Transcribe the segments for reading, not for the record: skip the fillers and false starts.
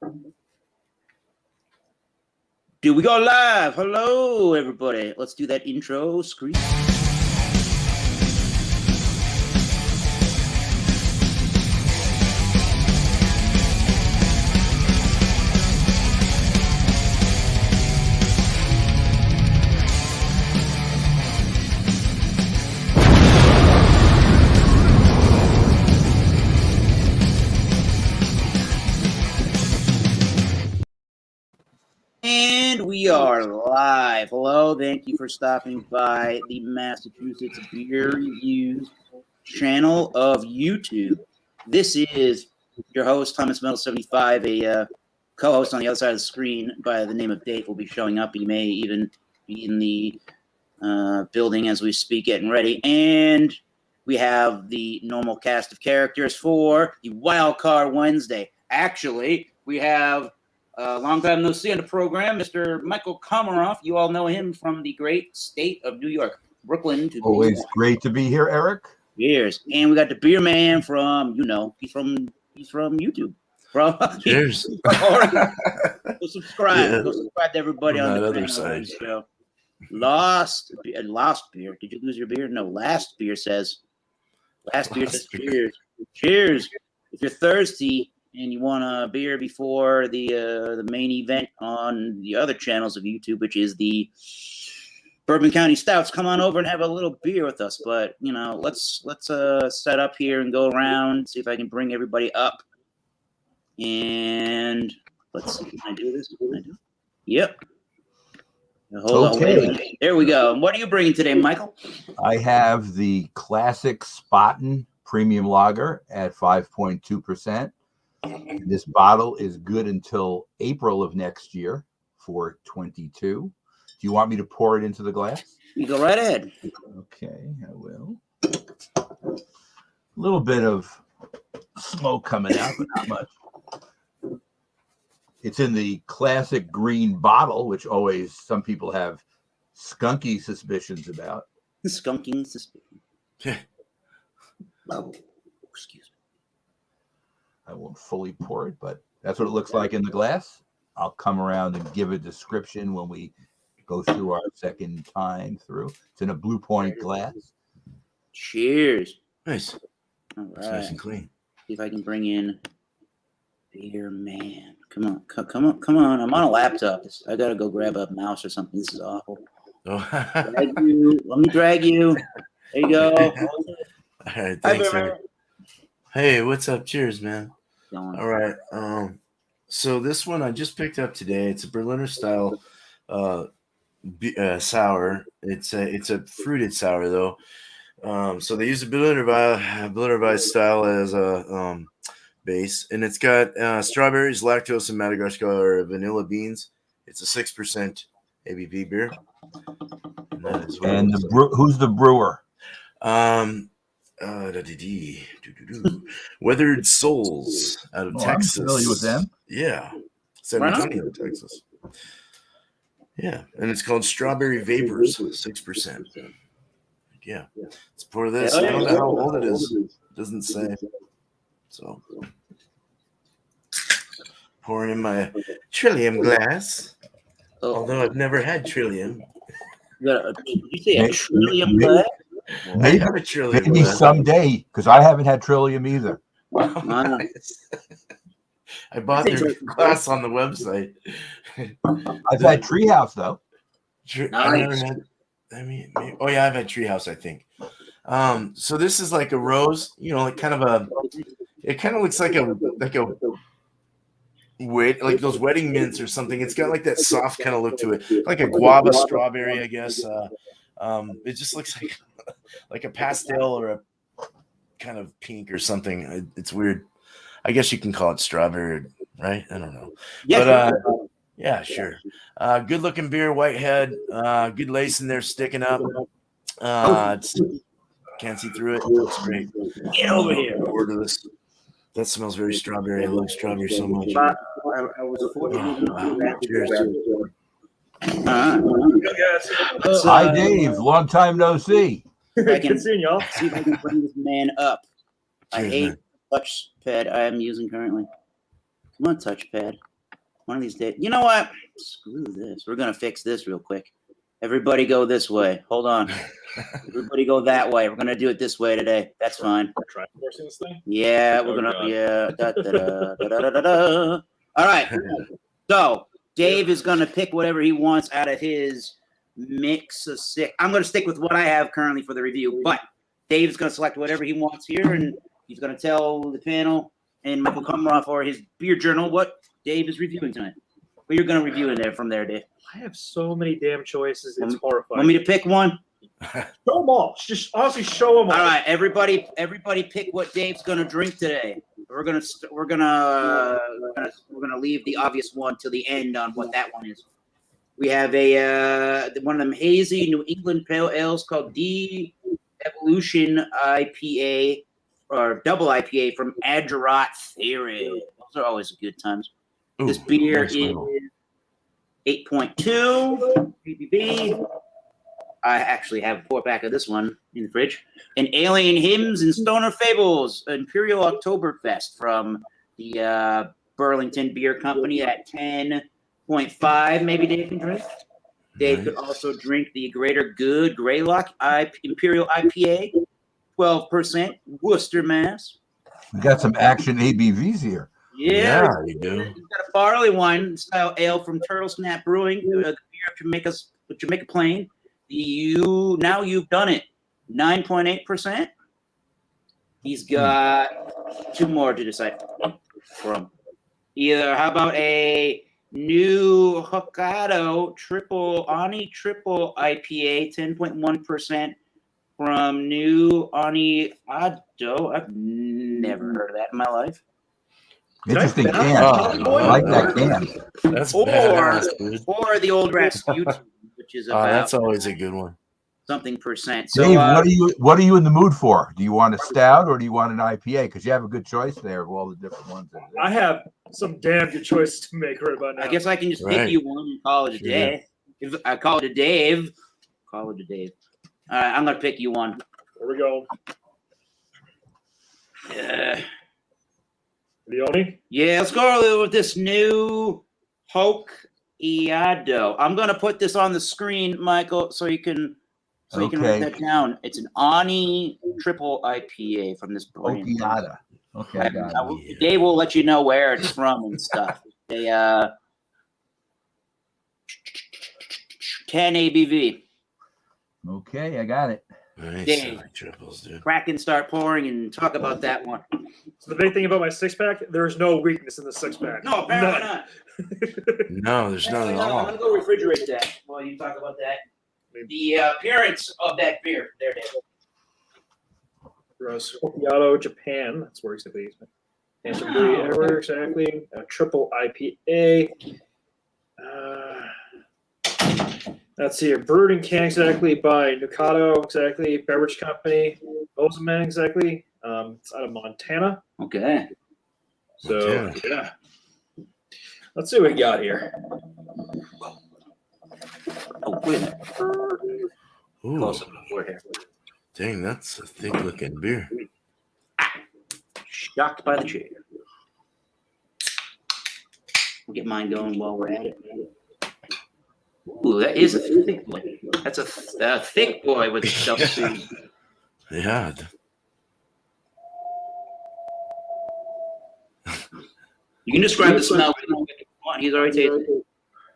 Do we go live? Hello, everybody. Let's do that intro screen. And we are live. Hello, thank you for stopping by the Massachusetts Beer Reviews channel of YouTube. This is your host, Thomas Metal 75, a co-host on the other side of the screen by the name of Dave will be showing up. He may even be in the building as we speak, getting ready. And we have the normal cast of characters for the Wild Card Wednesday. Actually, we have long time no see on the program, Mr. Michael Komaroff. You all know him from the great state of New York, Brooklyn. Always great to be here, Eric. Cheers. And we got the beer man from, he's from YouTube. Cheers. Go subscribe. Yeah. Go subscribe to everybody on the other side. Show. Last beer. Did you lose your beer? No, last beer says cheers. Cheers. If you're thirsty and you want a beer before the main event on the other channels of YouTube, which is the Bourbon County Stouts, come on over and have a little beer with us. But let's set up here and go around, see if I can bring everybody up. And let's see, can I do this? Can I do it? Yep. Hold on, wait. There we go. What are you bringing today, Michael? I have the classic Spaten Premium Lager at 5.2%. This bottle is good until April of next year for 22. Do you want me to pour it into the glass? You go right ahead. Okay, I will. A little bit of smoke coming out, but not much. It's in the classic green bottle, which always some people have skunky suspicions about. Skunking suspicion. Oh, excuse me. I won't fully pour it, but that's what it looks like in the glass. I'll come around and give a description when we go through our second time through. It's in a Blue Point glass. Cheers. Nice. All right. It's nice and clean. See if I can bring in Beer Man. Come on. I'm on a laptop. I gotta go grab a mouse or something. This is awful. Oh. Let me drag you. There you go. All right, thanks, man. Hey, what's up? Cheers, man. All right. So this one I just picked up today. It's a Berliner style sour. It's a fruited sour though. So they use a Berliner Weiss style as a base, and it's got strawberries, lactose, and Madagascar vanilla beans. It's a 6% ABV beer. And who's the brewer? Weathered Souls out of Texas. I'm familiar with them. Yeah, San Antonio, Texas. Yeah, and it's called Strawberry Vapors, 6%. Yeah, let's pour this. I don't know how old it is. It doesn't say. So, pouring in my Trillium glass. Although I've never had Trillium. Did you say a Trillium glass? Maybe someday, because I haven't had Trillium either. Nice. I bought their glass on the website. I've had Treehouse though. Nice. I've had Treehouse, I think. So this is like a rose, it kind of looks like like those wedding mints or something. It's got like that soft kind of look to it, like a guava strawberry, I guess. It just looks like a pastel or a kind of pink or something. It's weird. I guess you can call it strawberry, right? I don't know. Yeah, but yeah, sure. Good looking beer, white head, good lace in there sticking up. Can't see through it. Looks great. Get over here. Order this. That smells very strawberry. I love strawberry so much. I was fortunate. Cheers. Hi, Dave. Long time no see. Good seeing y'all. See if I can bring this man up. I hate the touchpad I am using currently. Come on, touchpad. One of these days. You know what? Screw this. We're going to fix this real quick. Everybody go this way. Hold on. Everybody go that way. We're going to do it this way today. That's fine. Try forcing this thing? Yeah, we're going to, yeah. Da, da, da, da, da, da, da. All right. So Dave is going to pick whatever he wants out of his mix of six. I'm going to stick with what I have currently for the review, but Dave's going to select whatever he wants here, and he's going to tell the panel and Michael Komaroff or his beer journal what Dave is reviewing tonight. What you're going to review in there from there, Dave? I have so many damn choices. It's horrifying. Want me to pick one? Show them all. Just honestly show them all. All right, everybody pick what Dave's going to drink today. We're gonna leave the obvious one till the end on what that one is. We have one of them hazy New England pale ales called D Evolution IPA or double IPA from Admittance Theory. Those are always good times. Ooh, this beer nice is little. 8.2 ABV. I actually have a 4-pack of this one in the fridge. And Alien Hymns and Stoner Fables, Imperial Oktoberfest from the Burlington Beer Company at 10.5. Maybe Dave can drink. Dave could also drink the Greater Good Greylock Imperial IPA, 12%, Worcester, Mass. We got some action ABVs here. Yeah, you do. We've got a barley wine style ale from Turtle Snap Brewing, the beer of Jamaica Plain. Now you've done it, 9.8%. He's got two more to decide from. How about a new Hokkaido triple IPA, 10.1% from New Ani Ado. I've never heard of that in my life. Interesting can. I like that can. That's badass, dude. Or the Old Rasputin, which is about That's always a good one. something percent. So, Dave, what are you in the mood for? Do you want a stout or do you want an IPA? Because you have a good choice there of all the different ones. I have some damn good choices to make right about now. I guess I can just pick you one and call it a day. If I call it a Dave, call it a Dave. All right, I'm gonna pick you one. Here we go. Leone? Yeah, let's go with this new Hokkaido. I'm gonna put this on the screen, Michael, so you can write that down. It's an Ani triple IPA from this brand. Hokkaido. Okay, I got it. Dave will let you know where it's from and stuff. They 10 ABV. Okay, I got it. Nice. Dave, Triples, dude. crack and start pouring and talk about that one. So the big thing about my 6-pack, there's no weakness in the 6-pack. No, apparently not. No, there's none at I'm all. gonna go refrigerate that while you talk about that. The appearance of that beer. There it is. Gross. Hokkaido, Japan. That's where exactly. Everywhere exactly. A triple IPA. Let's see here. Brewed and canned exactly by Nukato, exactly. Beverage company. Bozeman, exactly. It's out of Montana. Okay. So, yeah. Let's see what we got here. Oh, wait a minute. Ooh, Close up before here. dang, that's a thick-looking beer. Shocked by the chair. We'll get mine going while we're at it. Ooh, that is a thick boy. That's a thick boy with self-seed. Yeah. You can describe the smell. He's already tasted it.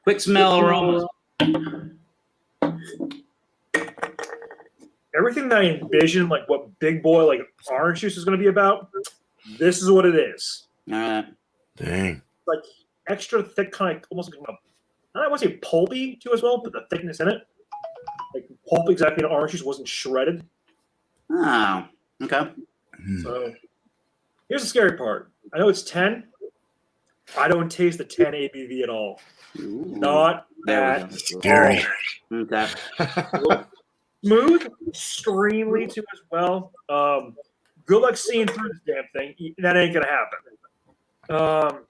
Quick smell aroma. Everything that I envisioned, like what big boy, like orange juice is going to be about, this is what it is. All right. Dang. Like extra thick, kind of almost like I don't want to say pulpy too as well, but the thickness in it, like pulp exactly in orange juice wasn't shredded. Oh, okay. So here's the scary part. I know it's 10. I don't taste the 10 ABV at all. Ooh. Not There we that go. Scary. Okay. smooth, extremely too as well. Good luck seeing through this damn thing. That ain't gonna happen.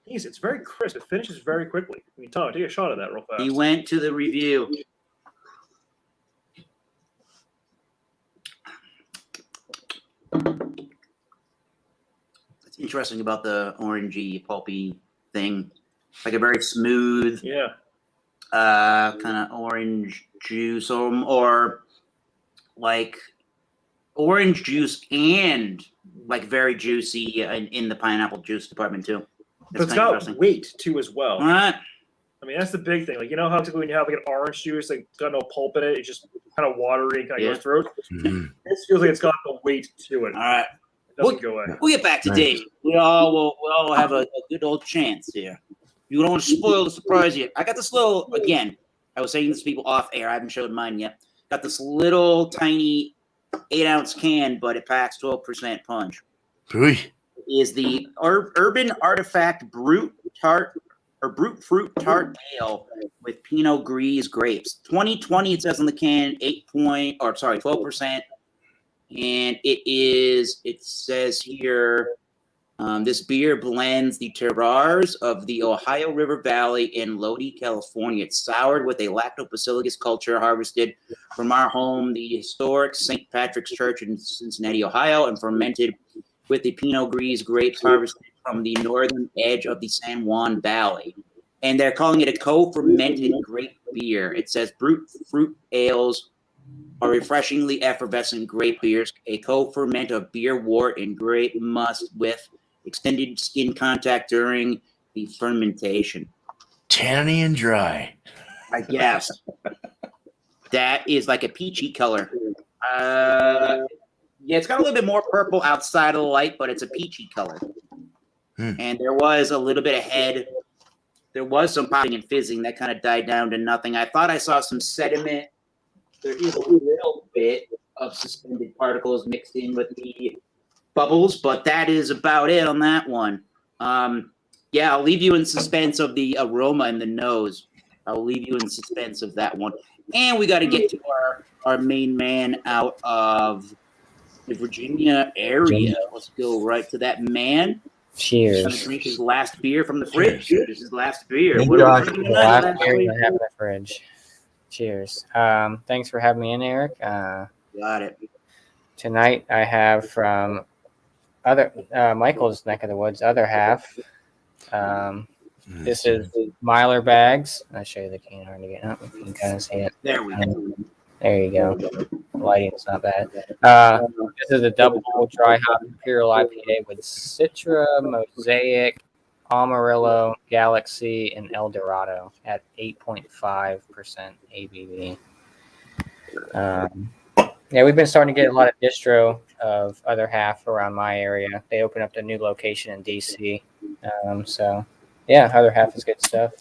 Geez, it's very crisp. It finishes very quickly. I mean, Tom, take a shot of that real fast. He went to the review. That's interesting about the orangey, pulpy thing. Like a very smooth, kind of orange juice, or like orange juice and like very juicy in the pineapple juice department too. But it's got weight too as well. All right. I mean, that's the big thing. Like, you know how typically when you have like an orange juice, like it's got no pulp in it, it's just kind of watery and kind of goes through. This feels like it's got the weight to it. All right. It doesn't go away. We'll get back to Dave. We all have a good old chance here. You don't want to spoil the surprise yet. I got this little, again, I was saying this to people off air. I haven't showed mine yet. Got this little tiny 8-ounce can, but it packs 12% punch. Ooh. Is the Urban Artifact Brute Fruit Tart Ale with Pinot Gris grapes. 2020, it says on the can, 12%. And it says here, this beer blends the terroirs of the Ohio River Valley in Lodi, California. It's soured with a lactobacillus culture harvested from our home, the historic St. Patrick's Church in Cincinnati, Ohio, and fermented with the Pinot Gris grapes harvested from the northern edge of the San Juan Valley. And they're calling it a co-fermented grape beer. It says brute fruit ales are refreshingly effervescent grape beers, a co-ferment of beer wort and grape must with extended skin contact during the fermentation. Tanny and dry. I guess. That is like a peachy color. Yeah, it's got a little bit more purple outside of the light, but it's a peachy color. And there was a little bit of head. There was some popping and fizzing that kind of died down to nothing. I thought I saw some sediment. There is a little bit of suspended particles mixed in with the bubbles, but that is about it on that one. Yeah, I'll leave you in suspense of the aroma in the nose. I'll leave you in suspense of that one. And we got to get to our main man out of the Virginia area. Let's go right to that man. Cheers. He's going to drink his last beer from the fridge. This is his last beer. Hey, What Josh. are we drinking Last tonight? beer I have in the fridge. Cheers. Thanks for having me in, Eric. Got it. Tonight I have from Michael's neck of the woods, other half. This is Myler Bags. I'll show you the can hard to get up. You can kind of see it. There we go. There you go. Lighting's not bad. This is a double dry hop Imperial IPA with Citra, Mosaic, Amarillo, Galaxy, and El Dorado at 8.5% ABV. Yeah, we've been starting to get a lot of distro of other half around my area. They opened up the new location in DC. So, yeah, other half is good stuff.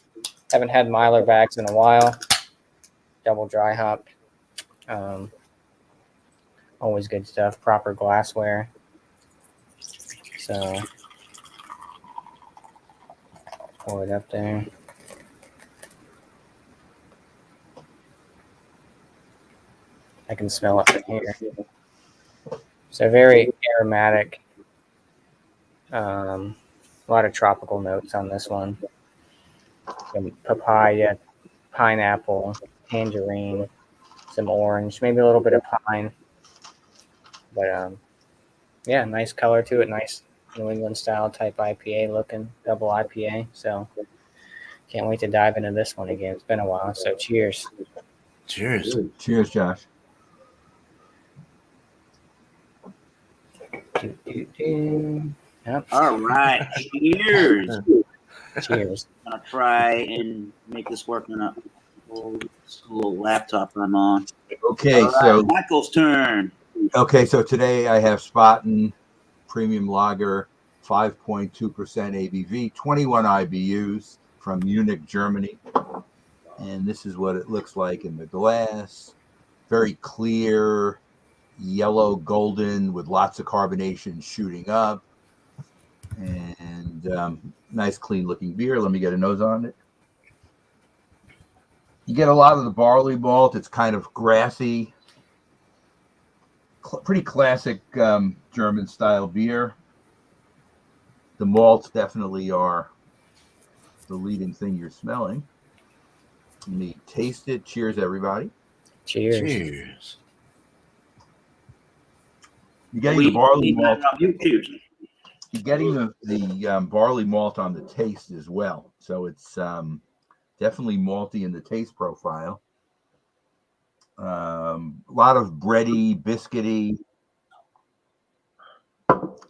Haven't had Myler Bags in a while. Double dry hop. Always good stuff. Proper glassware. So pour it up there. I can smell it from here. So very aromatic. A lot of tropical notes on this one. Some papaya, pineapple, tangerine, some orange, maybe a little bit of pine. But yeah, nice color to it. Nice New England style type IPA looking, double IPA. So can't wait to dive into this one again. It's been a while. So cheers. Cheers. Cheers, Josh. Yep. All right. Cheers. Cheers. I'm going to try and make this work on a old school laptop I'm on. Okay, All right, so Michael's turn. so today I have Spaten Premium Lager, 5.2% ABV, 21 IBUs from Munich, Germany. And this is what it looks like in the glass. Very clear, yellow, golden, with lots of carbonation shooting up. And nice, clean-looking beer. Let me get a nose on it. You get a lot of the barley malt. It's kind of grassy. Pretty classic German-style beer. The malts definitely are the leading thing you're smelling. Let me taste it. Cheers, everybody. Cheers. Cheers. You're getting the barley malt. You choose. you're getting the barley malt on the taste as well. So it's definitely malty in the taste profile. A lot of bready, biscuity,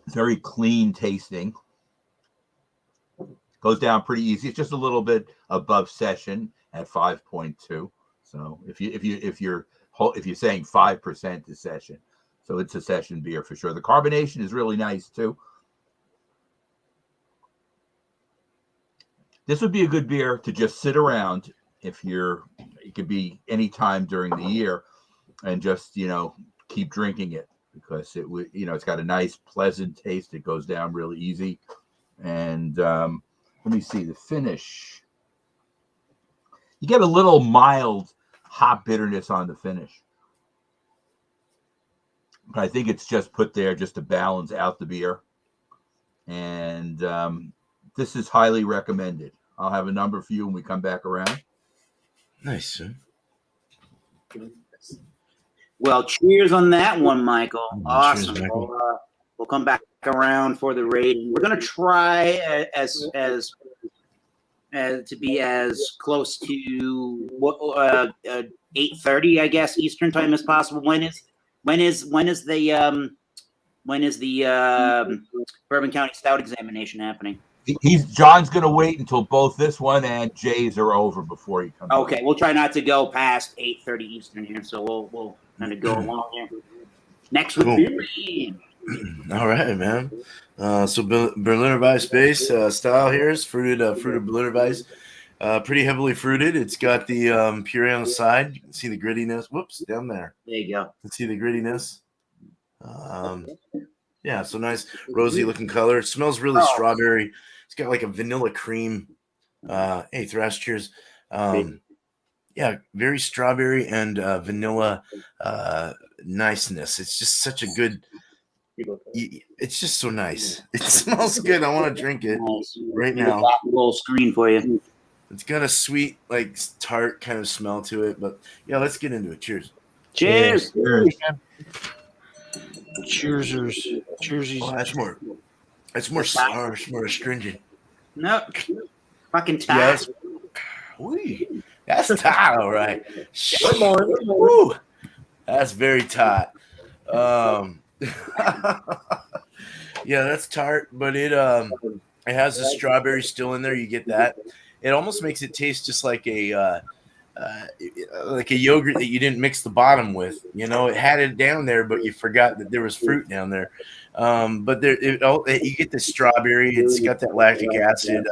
very clean tasting. Goes down pretty easy. It's just a little bit above session at 5.2. So if you're saying 5% is session, so it's a session beer for sure. The carbonation is really nice too. This would be a good beer to just sit around it could be any time during the year and just, keep drinking it because it would, it's got a nice, pleasant taste. It goes down really easy. And let me see the finish. You get a little mild hop bitterness on the finish. But I think it's just put there just to balance out the beer. And this is highly recommended. I'll have a number for you when we come back around. Nice, sir. Well, cheers on that one, Michael. Awesome. Cheers, Michael. We'll come back around for the rating. We're going to try as to be as close to 8:30, I guess, Eastern time as possible. When is the Bourbon County Stout examination happening? John's going to wait until both this one and Jay's are over before he comes. Okay, we'll try not to go past 8:30 Eastern here, so we'll kind of go along here. Next would be. All right, man. So Berliner Weiss base style here is fruited Berliner Weiss. Pretty heavily fruited. It's got the puree on the side. You can see the grittiness. Whoops, down there. There you go. You can see the grittiness. Yeah, so nice rosy looking color. It smells really strawberry. It's got like a vanilla cream. Hey, Thrash, cheers. Yeah, very strawberry and vanilla niceness. It's just such a good. It's just so nice. It smells good. I want to drink it right now. A little screen for you. It's got a sweet, like tart kind of smell to it. But yeah, let's get into it. Cheers. Cheers. Cheers. Oh, that's more sour. It's more astringent. No, fucking tight. Yes. That's tight, all right. Woo, that's very tight. Yeah, that's tart, but it has the strawberry still in there. You get that. It almost makes it taste just like a yogurt that you didn't mix the bottom with. It had it down there, but you forgot that there was fruit down there. But you get the strawberry. It's got that lactic acid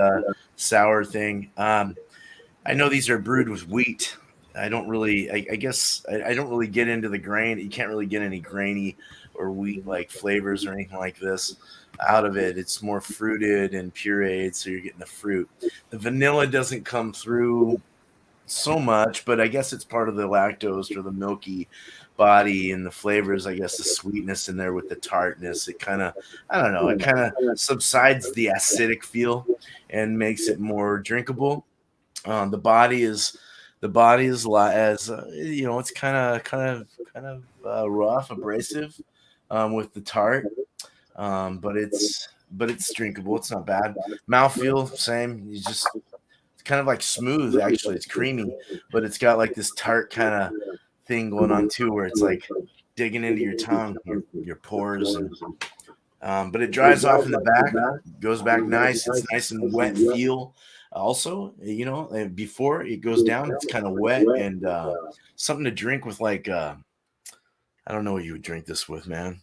sour thing. I know these are brewed with wheat. I don't really. I guess I don't really get into the grain. You can't really get any grainy or wheat like flavors or anything like this out of it. It's more fruited and pureed, so you're getting the fruit. The vanilla doesn't come through so much, but I guess it's part of the lactose or the milky body and the flavors. I guess the sweetness in there with the tartness. It kind of, I don't know, it kind of subsides the acidic feel and makes it more drinkable. The body is a lot as it's kind of rough, abrasive with the tart, but it's drinkable. It's not bad. Mouthfeel, same. It's kind of like smooth. Actually, it's creamy, but it's got like this tart kind of thing going on too, where it's like digging into your tongue, your pores, but it dries off in the back, goes back nice. It's nice and wet feel. Also, before it goes down, it's kind of wet and something to drink with, like I don't know what you would drink this with, man.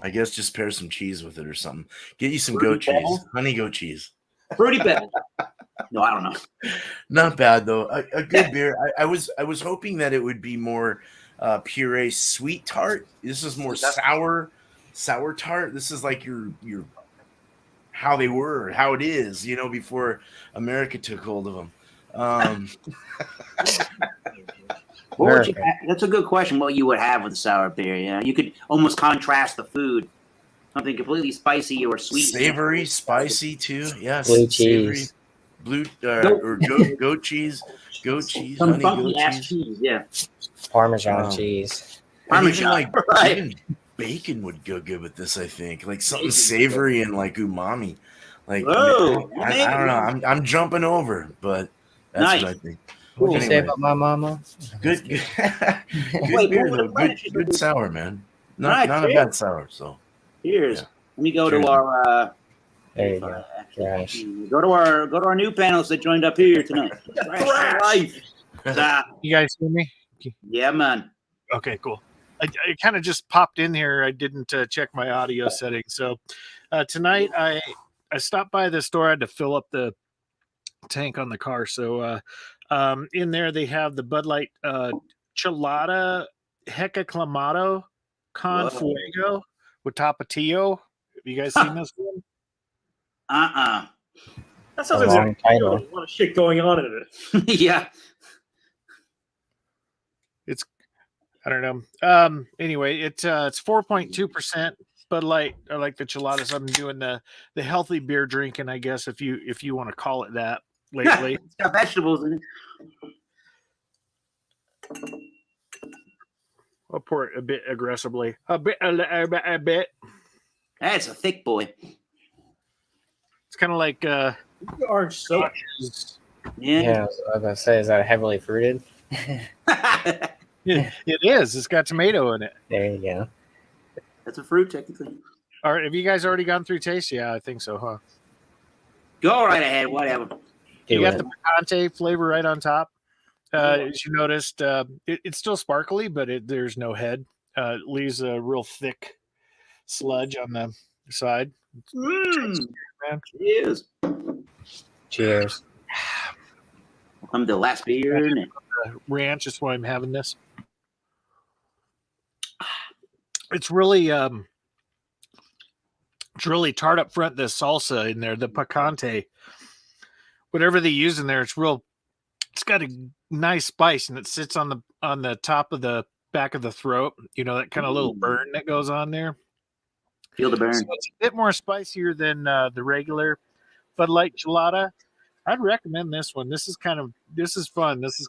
I guess just pair some cheese with it or something. Get you some goat cheese, honey goat cheese. Fruity Pebbles. No, I don't know. Not bad though. A good beer. I was hoping that it would be more puree sweet tart. This is more sour tart. This is like your how they were, how it is, before America took hold of them. That's a good question. What you would have with a sour beer? Yeah, you could almost contrast the food. Something completely spicy or sweet, savory, spicy too. Yes, blue savory, cheese, or goat cheese, some honey funky goat ass cheese. cheese. Yeah, Parmesan cheese. Parmesan, right. bacon would go good with this. I think like something savory and like umami. Like Whoa, I don't know. I'm jumping over, but that's Nice. what I think. What did you say Anyway. about my mama? Good, good, Wait, beer what- though. what- Good sour, man. Not Right, not a cheers. bad sour. So Here's. Yeah. Let me go Cheers. to our. There you go. Thrash. Go to our new panelists that joined up here tonight. Thrash Life. You guys hear me? Yeah, man. Okay, cool. I kind of just popped in here. I didn't check my audio settings. So tonight I stopped by the store. I had to fill up the tank on the car. So in there they have the Bud Light Chelada Heca Clamato Con Whoa. Fuego with Tapatio. Have you guys seen this one? That sounds A like long there's title. a lot of shit going on in it. Yeah. I don't know. Anyway, it's 4.2% Bud Light. I like the Cheladas. I'm doing the healthy beer drinking, I guess, if you want to call it that lately. It's got vegetables in it. I'll pour it a bit aggressively. A bit. That's a thick boy. It's kind of like Orange soda. Yeah. Yeah, I was about to say, is that heavily fruited? It is. It's got tomato in it. There you go. That's a fruit, technically. All right, have you guys already gone through taste? Yeah, I think so, huh? Go right ahead. Whatever. You Do got it. the picante flavor right on top. As you noticed, it's still sparkly, but there's no head. It leaves a real thick sludge on the side. Man. Man. Cheers. Cheers. I'm the last beer. In it. Ranch is why I'm having this. It's really tart up front. The salsa in there, the picante, whatever they use in there, it's real. It's got a nice spice, and it sits on the top of the back of the throat. You know, that kind of little burn that goes on there. Feel the burn. So it's a bit more spicier than the regular Bud Light Gelada. I'd recommend this one. This is fun. This is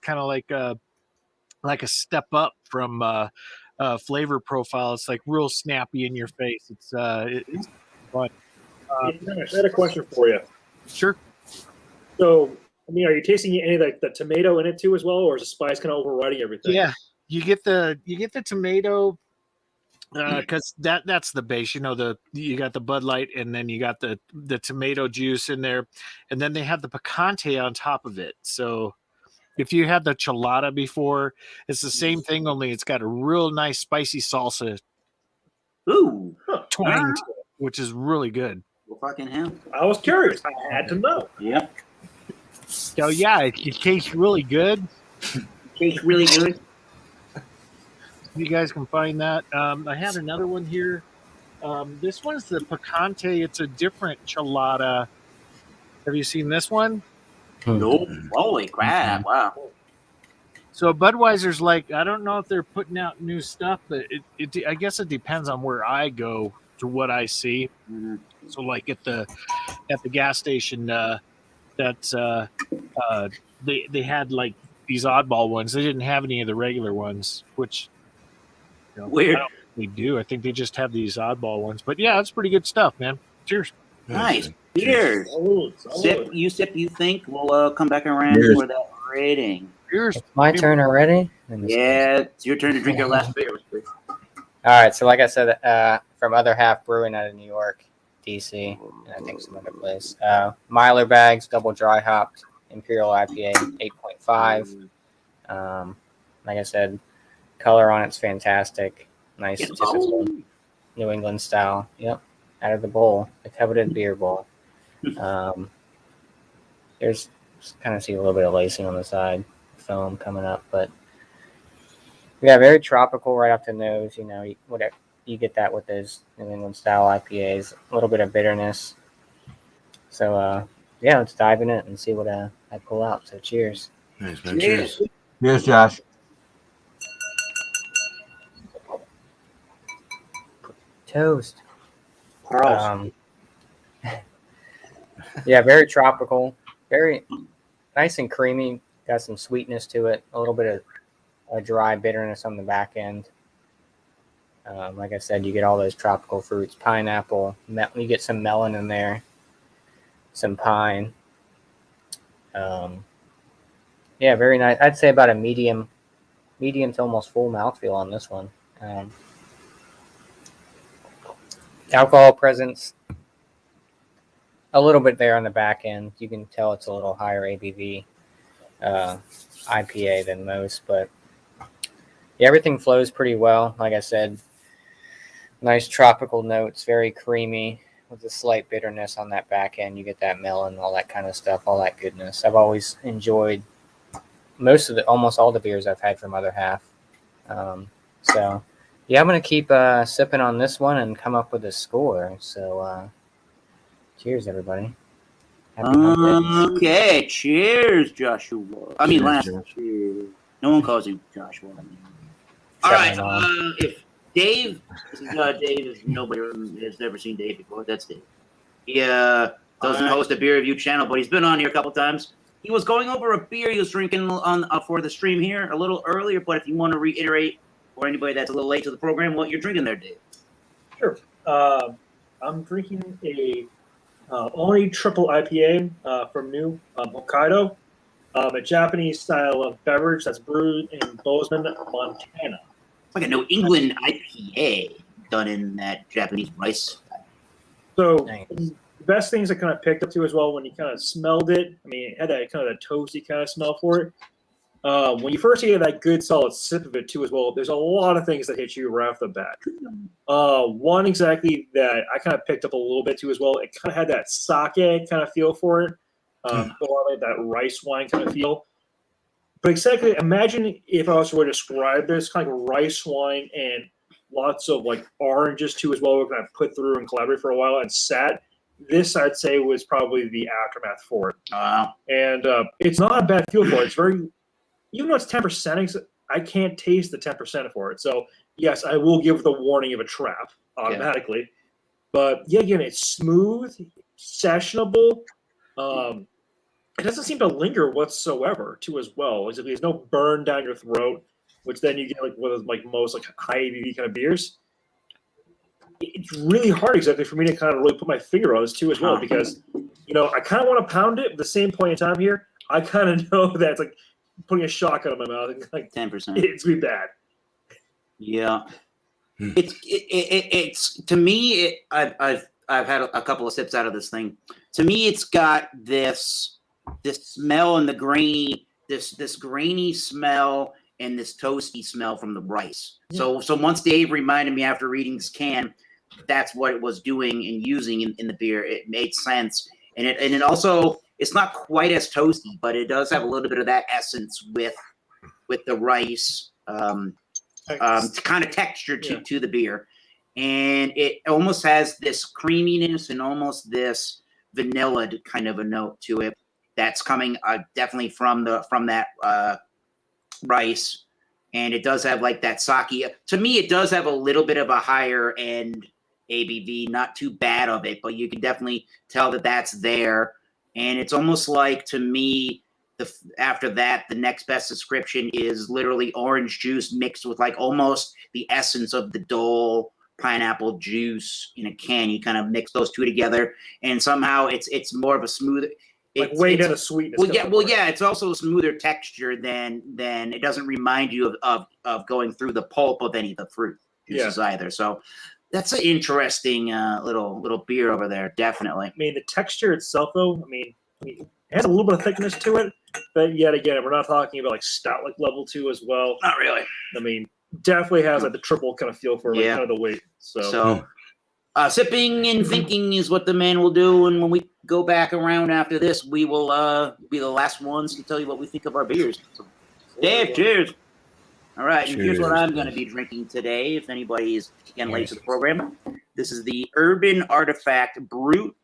kind of like a step up from flavor profile. It's like real snappy in your face. It's fun. I had a question for you. Sure. So, I mean, are you tasting any like the tomato in it too as well, or is the spice kind of overriding everything? Yeah, you get the tomato because that's the base. You know, you got the Bud Light, and then you got the tomato juice in there, and then they have the picante on top of it. So if you had the Chelada before, it's the same thing, only it's got a real nice spicy salsa Ooh. twang to it, which is really good. Well, fucking hell. I was curious. I had to know. Yep. So yeah, it tastes really good. Tastes really good. You guys can find that. I have another one here. This one's the picante. It's a different Chelada. Have you seen this one? Nope. Holy crap. Wow. So Budweiser's like, I don't know if they're putting out new stuff, but I guess it depends on where I go to what I see. Mhm. So like at the gas station, they had like these oddball ones. They didn't have any of the regular ones, which Weird. I don't think they do. I think they just have these oddball ones. But yeah, it's pretty good stuff, man. Cheers. Nice. Cheers. Salud, salud. Sip, you think? We'll come back around Cheers. for that rating. Cheers. It's my turn already? Yeah, it's your turn to drink your last beer. All right. So, like I said, from Other Half Brewing out of New York, DC, and I think some other place. Myler Bags, double dry hopped, Imperial IPA, 8.5. Like I said, color on it's fantastic. Nice, It's typical New England style. Yep. Out of the bowl, the coveted beer bowl. There's kind of see a little bit of lacing on the side, foam coming up, but yeah, very tropical right up the nose. You know, whatever you get that with those New England style IPAs, a little bit of bitterness. So yeah, let's dive in it and see what I pull out. So cheers. Nice, man. Cheers. Cheers, Josh. Toast. Carl's. Yeah, very tropical, very nice and creamy. Got some sweetness to it, a little bit of a dry bitterness on the back end. Like I said, you get all those tropical fruits, pineapple, you get some melon in there, some pine. Yeah, very nice. I'd say about a medium to almost full mouthfeel on this one. Alcohol presence, a little bit there on the back end. You can tell it's a little higher ABV IPA than most, but yeah, everything flows pretty well. Like I said, nice tropical notes, very creamy with a slight bitterness on that back end. You get that melon, all that kind of stuff, all that goodness. I've always enjoyed almost all the beers I've had from Other Half. So yeah, I'm going to keep sipping on this one and come up with a score. So cheers, everybody. Happy hump days. Okay, cheers, Joshua. I mean, last Cheers. cheers. No one calls him Joshua. All right, if Dave, this is Dave. Nobody has ever seen Dave before. That's Dave. He doesn't host a beer review channel, but he's been on here a couple times. He was going over a beer he was drinking on for the stream here a little earlier. But if you want to reiterate, or anybody that's a little late to the program, what you're drinking there, Dave? Sure. I'm drinking a only triple IPA from New Hokkaido, a Japanese style of beverage that's brewed in Bozeman, Montana. It's like a New England IPA done in that Japanese rice. So Nice. the best things I kind of picked up to as well when you kind of smelled it. I mean, it had that kind of a toasty kind of smell for it. When you first get that good solid sip of it too as well, there's a lot of things that hit you right off the bat. One exactly that I kind of picked up a little bit too as well. It kind of had that sake kind of feel for it. A lot of that rice wine kind of feel. But exactly, imagine if I was to describe this kind of like rice wine and lots of like oranges too as well. We're going to put through and collaborate for a while and sat. This I'd say was probably the aftermath for it. Wow. And it's not a bad feel for it. It's very, even though it's 10%, I can't taste the 10% for it. So yes, I will give the warning of a trap automatically. Yeah. But yeah, again, it's smooth, sessionable. It doesn't seem to linger whatsoever, too, as well. There's no burn down your throat, which then you get like with like most like high ABV kind of beers. It's really hard exactly for me to kind of really put my finger on this too as well, because I kind of want to pound it. At the same point in time here, I kind of know that it's like putting a shotgun in my mouth. And like 10%. It's gonna be bad. Yeah. It's to me. I've had a couple of sips out of this thing. To me, it's got this smell and the grainy, this grainy smell and this toasty smell from the rice. Yeah. So once Dave reminded me after reading this can, that's what it was doing and using in the beer. It made sense, and it also, it's not quite as toasty, but it does have a little bit of that essence with the rice, kind of texture to the beer, and it almost has this creaminess and almost this vanilla kind of a note to it. That's coming definitely from that rice, and it does have like that sake. To me, it does have a little bit of a higher end ABV, not too bad of it, but you can definitely tell that that's there. And it's almost like, to me, after that, the next best description is literally orange juice mixed with like almost the essence of the Dole pineapple juice in a can. You kind of mix those two together, and somehow it's more of a smooth. Like way down a sweetness. Well, yeah. It's also a smoother texture than it doesn't remind you of going through the pulp of any of the fruit juices either. So that's an interesting little beer over there, definitely. I mean, the texture itself, though, it has a little bit of thickness to it, but yet again, we're not talking about like stout like level 2 as well. Not really. Definitely has like the triple kind of feel for like kind of the weight. So sipping and thinking is what the man will do, and when we go back around after this, we will be the last ones to tell you what we think of our beers. So, Dave, cheers. All right, and here's what I'm going to be drinking today, if anybody is getting late to the program. This is the Urban Artifact Brut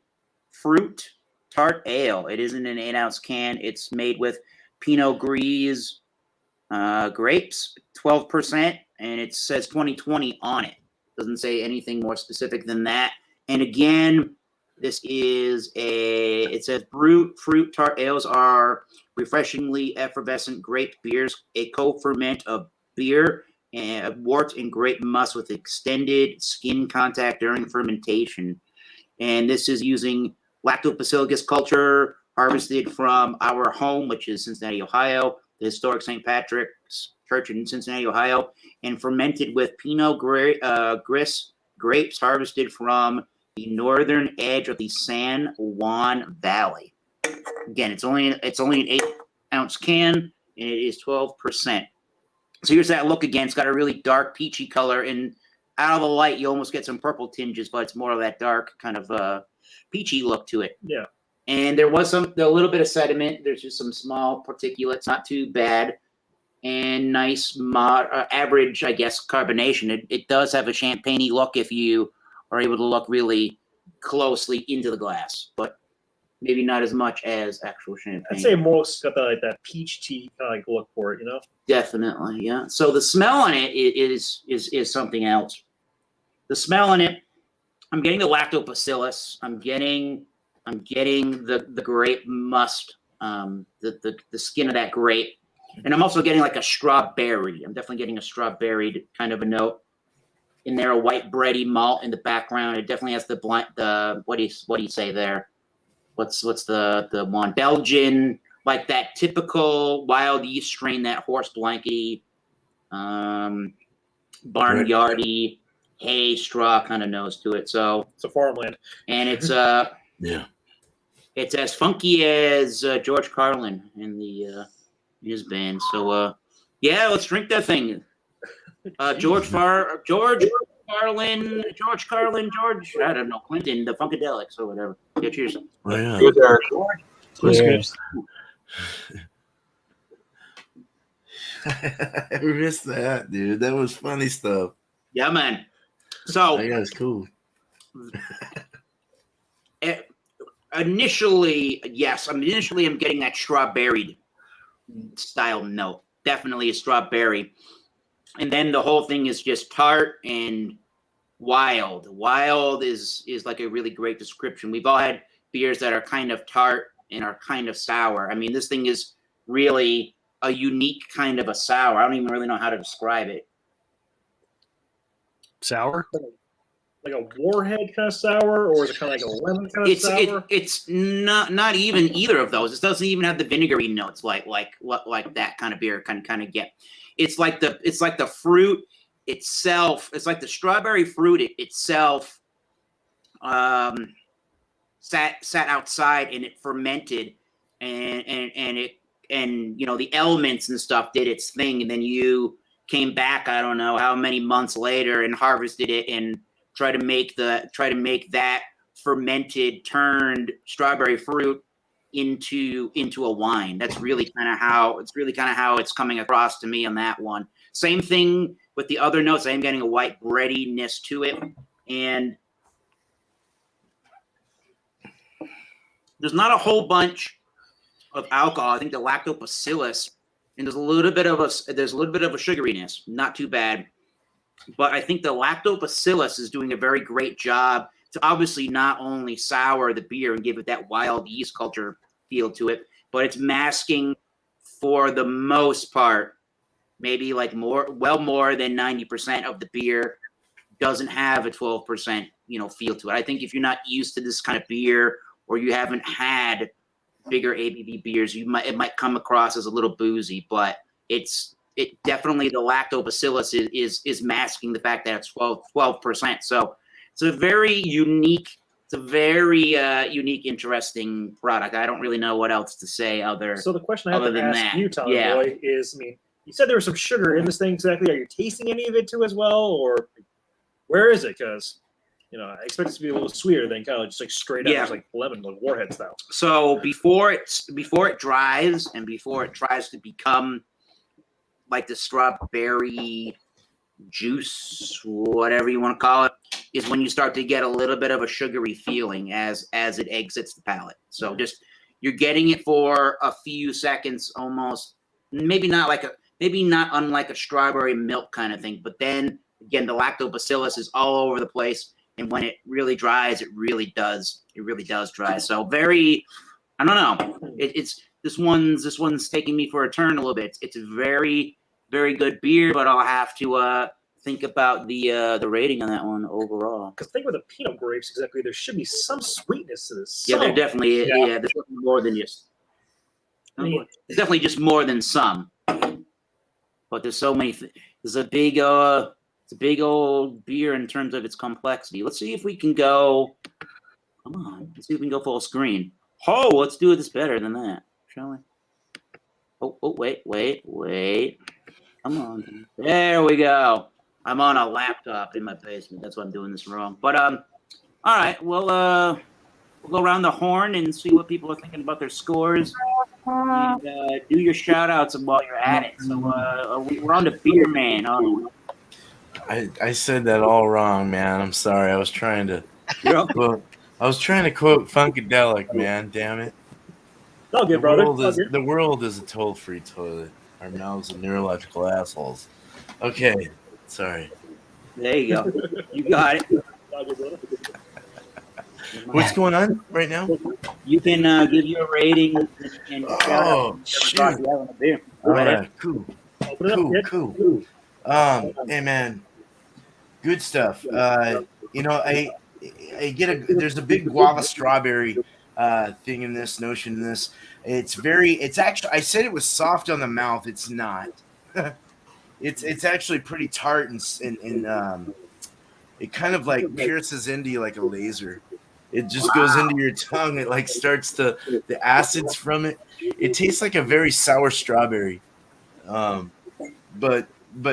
Fruit Tart Ale. It is in an 8-ounce can. It's made with Pinot Gris grapes, 12%, and it says 2020 on it. Doesn't say anything more specific than that. And again, this is it says Brut Fruit Tart Ales are refreshingly effervescent grape beers, a co-ferment of beer, and wort and grape must with extended skin contact during fermentation. And this is using Lactobacillus culture harvested from our home, which is Cincinnati, Ohio, the historic St. Patrick's Church in Cincinnati, Ohio, and fermented with Pinot Gris grapes harvested from the northern edge of the San Juan Valley. Again, it's only an 8-ounce can, and it is 12%. So here's that look again. It's got a really dark peachy color, and out of the light, you almost get some purple tinges, but it's more of that dark kind of peachy look to it. Yeah. And there was a little bit of sediment. There's just some small particulates, not too bad, and nice average, I guess, carbonation. It does have a champagne-y look if you are able to look really closely into the glass, but maybe not as much as actual champagne. I'd say most got that peach tea kind of like look for it, you know? Definitely, yeah. So the smell on it is something else. The smell on it, I'm getting the lactobacillus. I'm getting the grape must, the skin of that grape, and I'm also getting like a strawberry. I'm definitely getting a strawberry kind of a note in there. A white bready malt in the background. It definitely has the what do you say there? What's the one? Belgian, like that typical wild yeast strain, that horse blankety, barnyardy, hay, straw kind of nose to it. So it's a farmland, and it's yeah, it's as funky as George Carlin in his band. So yeah, let's drink that thing. George Carlin, I don't know, Clinton, the Funkadelics or whatever. Yeah, cheers. oh, yeah. Cheers, Eric. Cheers. I missed that, dude. That was funny stuff. Yeah, man. So That guy's cool. Initially, yes. I'm getting that strawberry style note. Definitely a strawberry. And then the whole thing is just tart and wild. Wild is like a really great description. We've all had beers that are kind of tart and are kind of sour. I mean, this thing is really a unique kind of a sour. I don't even really know how to describe it. Sour? Like a warhead kind of sour, or is it kind of like a lemon kind of sour? It's not even either of those. It doesn't even have the vinegary notes like that kind of beer can kind of get. It's like the fruit itself. It's like the strawberry fruit itself sat outside and it fermented and you know, the elements and stuff did its thing, and then you came back, I don't know how many months later, and harvested it and try to make that fermented turned strawberry fruit into a wine. That's really kind of how it's coming across to me on that one. Same thing with the other notes. I am getting a white breadiness to it, and there's not a whole bunch of alcohol. I think the lactobacillus, and there's a little bit of a sugariness, not too bad. But I think the lactobacillus is doing a very great job to obviously not only sour the beer and give it that wild yeast culture feel to it, but it's masking, for the most part, maybe like more than 90% of the beer doesn't have a 12%, feel to it. I think if you're not used to this kind of beer, or you haven't had bigger ABV beers, it might come across as a little boozy, but it definitely, the lactobacillus is masking the fact that it's 12%. So it's a very unique, interesting product. I don't really know what else to say So the question I have to ask you, Tommy Boy, is, I mean, you said there was some sugar in this thing exactly. Are you tasting any of it too as well, or where is it? Because I expect it to be a little sweeter than kind of just like straight up, just like lemon, like warhead style. So before it dries and before it tries to become like the strawberry juice, whatever you want to call it, is when you start to get a little bit of a sugary feeling as it exits the palate. So just, you're getting it for a few seconds, almost, maybe not unlike a strawberry milk kind of thing, but then again, the lactobacillus is all over the place. And when it really dries, it really does dry. So very, I don't know. It's this one's taking me for a turn a little bit. It's very very good beer, but I'll have to think about the rating on that one overall. Because think with the Pinot grapes, exactly, there should be some sweetness to this. Yeah, they're definitely Yeah. there's definitely more than just. I mean, There's definitely just more than some. But there's so many. There's a big it's a big old beer in terms of its complexity. Let's see if we can go. Come on, let's see if we can go full screen. Oh, let's do this better than that, shall we? Oh, wait. Come on. There we go. I'm on a laptop in my basement. That's why I'm doing this wrong. But all right. We'll go around the horn and see what people are thinking about their scores. And, do your shout outs while you're at it. So we're on to Beer Man. I said that all wrong, man. I'm sorry. I was trying to quote Funkadelic, man. Damn it. all good, brother. All good. The world is a toll-free toilet. Our mouths are neurological assholes. Okay, sorry. There you go. You got it. All good, brother. What's going on right now? You can give your rating and shout out. Shoot. All All right, cool. Open it up, kid. Cool. Hey man, good stuff. You know, I there's a big guava strawberry thing in this notion in this. It's actually, I said it was soft on the mouth. It's not. it's actually pretty tart and it kind of like pierces into you like a laser. It just goes into your tongue. It like starts the acids from it. It tastes like a very sour strawberry. But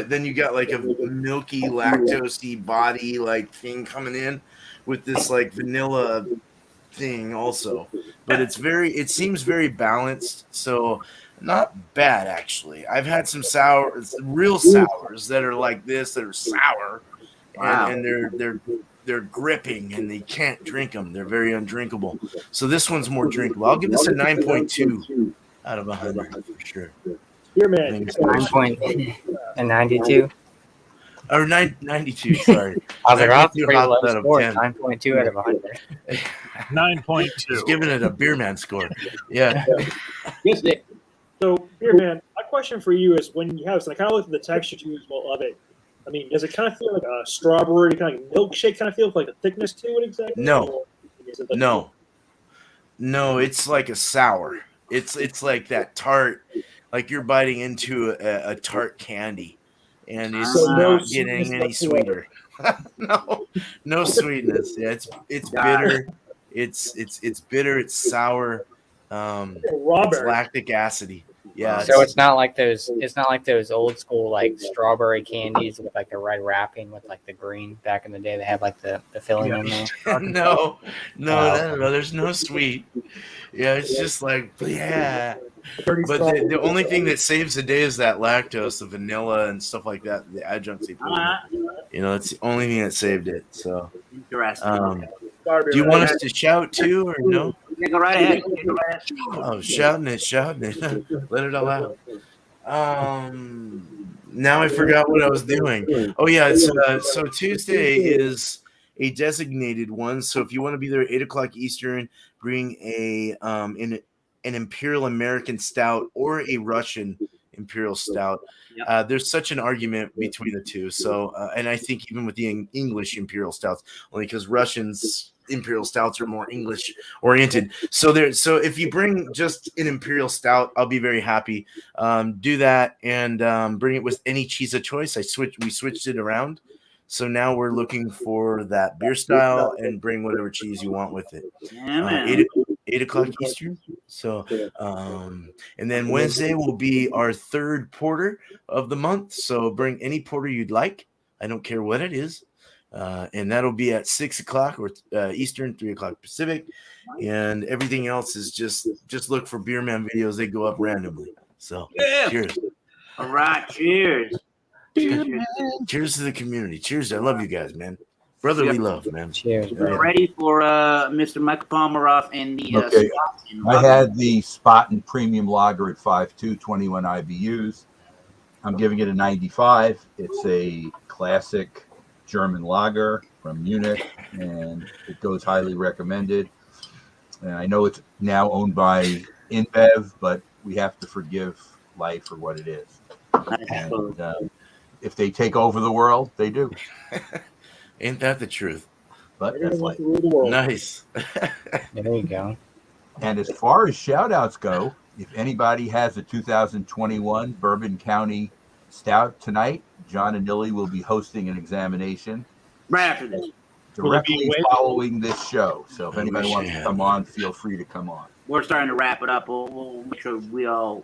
then you got like a milky lactosey body like thing coming in with this like vanilla thing also. But it seems very balanced. So not bad actually. I've had some real sours that are like this, that are sour. Wow. And they're gripping and they can't drink them. They're very undrinkable. So this one's more drinkable. I'll give this a 9.2 out of 100 for sure. Beer Man. 92. Or 92, sorry. I was like, that's 9.2 pretty low out of score. 10. 9.2 out of 100. 9.2. Just giving it a beer man score. Yeah. Yes, Nick. So, Beer Man, my question for you is when you have this, and I kind of looked at the texture too as well of it. I mean, does it kind of feel like a strawberry, kind of like milkshake kind of feel, like a thickness to it exactly? No. Or is it like No, it's like a sour. It's like that tart, like you're biting into a tart candy, and it's So no not getting sweetness any sweeter. No sweetness. Yeah, it's bitter. It's bitter. It's sour. It's strawberry? lactic acidy. Yeah. So it's not like those old school like strawberry candies with like the red wrapping with like the green back in the day. They had like the filling in there. no. There's no sweet. Yeah, it's just like yeah. But the only thing that saves the day is that lactose, the vanilla, and stuff like that. The adjuncts they put in it. You know, it's the only thing that saved it. So, Interesting. do you want us to shout too, or no? Yeah, go right ahead. Oh, shouting it. Let it all out. Now I forgot what I was doing. Oh yeah, so Tuesday is a designated one. So if you want to be there at 8:00 Eastern, bring an Imperial American Stout or a Russian Imperial Stout. Yep. There's such an argument between the two. So, and I think even with the English Imperial Stouts, only because Russians Imperial Stouts are more English oriented. So if you bring just an Imperial Stout, I'll be very happy. Do that and bring it with any cheese of choice. We switched it around. So now we're looking for that beer style and bring whatever cheese you want with it. Yeah, man. 8:00 Eastern. So, and then Wednesday will be our third porter of the month. So bring any porter you'd like. I don't care what it is. And that'll be at 6:00 or Eastern, 3:00 Pacific. And everything else is just look for Beer Man videos. They go up randomly. So Yeah. cheers. All right. Cheers. Cheers to the community. Cheers. I love you guys, man. Brotherly love, man. Cheers, Yeah. bro. Ready for Mr. Michael Komaroff and the Okay. Spaten I Lager. had the Spaten Premium Lager at 5.2, 21 IBUs. I'm giving it a 95. It's a classic German lager from Munich, and it goes highly recommended. And I know it's now owned by InBev, but we have to forgive life for what it is. And if they take over the world, they do. Ain't that the truth? But that's life. Nice. There you go. And as far as shout outs go, if anybody has a 2021 Bourbon County Stout tonight, John and Nilly will be hosting an examination Right after this. directly following this show. So if anybody wants to come on, feel free to come on. We're starting to wrap it up. We'll make sure we all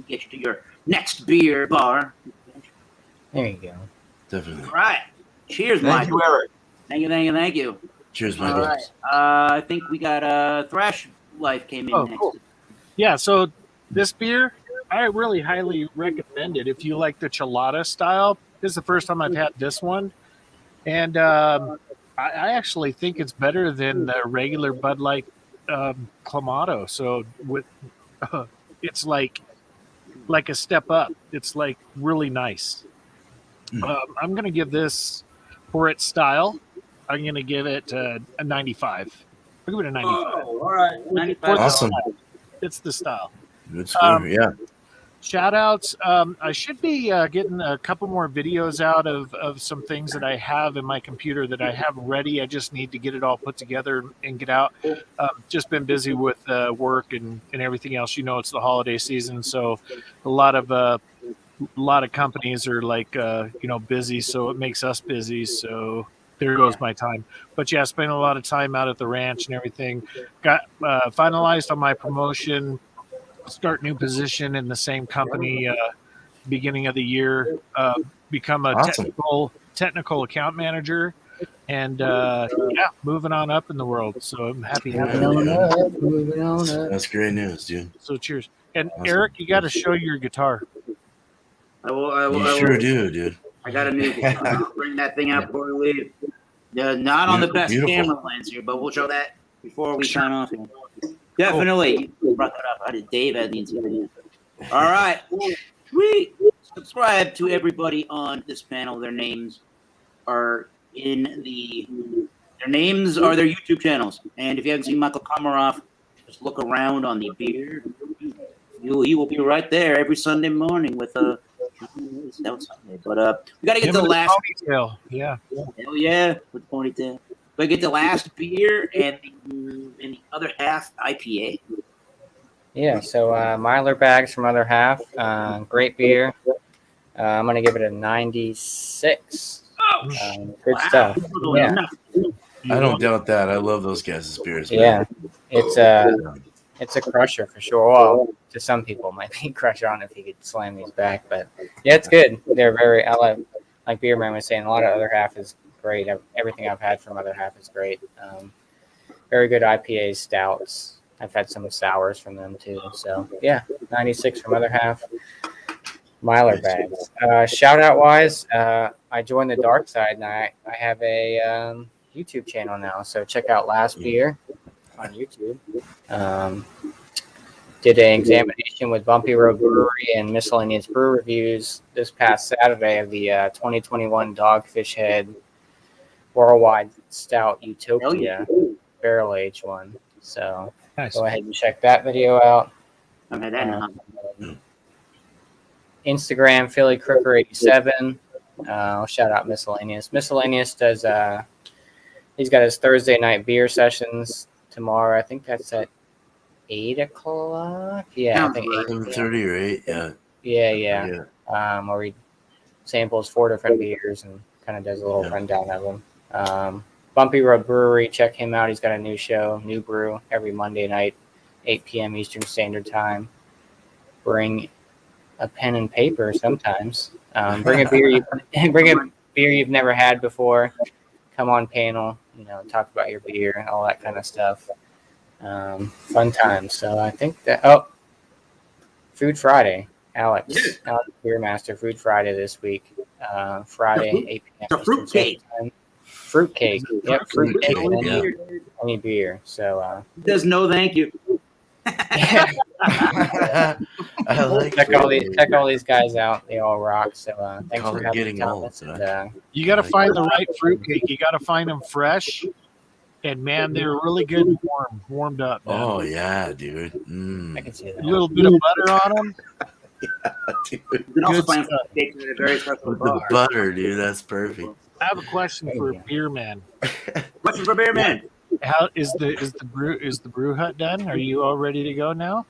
get you to your next beer bar. There you go. Definitely. All right. Cheers, Thank Michael. you, Eric. Thank you. Cheers, All Michael. right. I think we got Thrash Life came in next. Cool. Yeah, so this beer, I really highly recommend it. If you like the Chelada style, this is the first time I've had this one. And I actually think it's better than the regular Bud Light Clamato. So with it's like a step up. It's like really nice. I'm going to give this, for its style, I'm going to give it a 95. I'll give it a 95. Oh, all right. 95. Awesome. It's the style. Good score. Yeah. Shout outs. I should be getting a couple more videos out of some things that I have in my computer that I have ready. I just need to get it all put together and get out. Just been busy with work and everything else. You know, it's the holiday season, so a lot of companies are like busy, so it makes us busy. So there goes my time. But yeah, spent a lot of time out at the ranch and everything. Got finalized on my promotion. Start new position in the same company beginning of the year. Become a Awesome. technical account manager, and moving on up in the world. So I'm happy. Moving on up. That's great news, dude. So cheers. And Awesome. Eric, you got to show your guitar. I will. You sure do, dude. I got a new I'll bring that thing out before we leave. Not on the best Beautiful. camera lens here, but we'll show that before we sign off here. Definitely. You brought that up. I did. Dave had the incident. All right. Sweet. Subscribe to everybody on this panel. Their names are their YouTube channels. And if you haven't seen Michael Komaroff, just look around on the beer. He will be right there every Sunday morning with a Sunday. But we got to get to the last ponytail. Yeah. Hell yeah, with ponytail. But get the last beer and the other half IPA. Yeah, so Myler bags from other half. Great beer. I'm going to give it a 96. Good stuff. Yeah. I don't doubt that. I love those guys' beers. Man. Yeah, it's a crusher for sure. Well, to some people, it might be a crusher on if you could slam these back. But yeah, it's good. They're very, like Beer Man was saying, a lot of other half is great. Everything I've had from other half is great. Very good IPAs, stouts. I've had some sours from them too. So yeah, 96 from other half. Myler bags. Shout out wise, I joined the dark side and I have a YouTube channel now. So check out Last Beer on YouTube. Did an examination with Bumpy Road Brewery and Miscellaneous Brew Reviews this past Saturday of the 2021 Dogfish Head Worldwide Stout Utopia barrel aged one. So Nice. go ahead and check that video out. I mean, that Instagram Philly Crooker 87. I'll shout out Miscellaneous. Miscellaneous does he's got his Thursday night beer sessions tomorrow. I think that's at 8 o'clock. Yeah, I think 7:30 or 8. Yeah. Yeah. Where he samples 4 different beers and kind of does a little rundown of them. Bumpy Road Brewery, check him out. He's got a new show, New Brew, every Monday night, 8 p.m. Eastern Standard Time. Bring a pen and paper sometimes. Bring a beer you've never had before. Come on panel, talk about your beer and all that kind of stuff. Fun times. So I think that Food Friday, Alex Beermaster, Food Friday this week. Friday, 8 p.m. The fruitcake. Fruitcake. Yep, fruitcake. Yeah. Any beer. So There's no thank you. I like check all these guys out. They all rock. So thanks Call for it having getting me, Thomas. old, And, You got to find the right fruitcake. You got to find them fresh. And man, they're really good and warmed up. Man. Oh yeah, dude. I can see A that. little bit of butter on them. Dude. You can also Good find stuff. steaks at a very special With the bar. butter, dude, that's perfect. I have a question for Beer Man. Question for Bear Man. How is the brew hut done? Are you all ready to go now?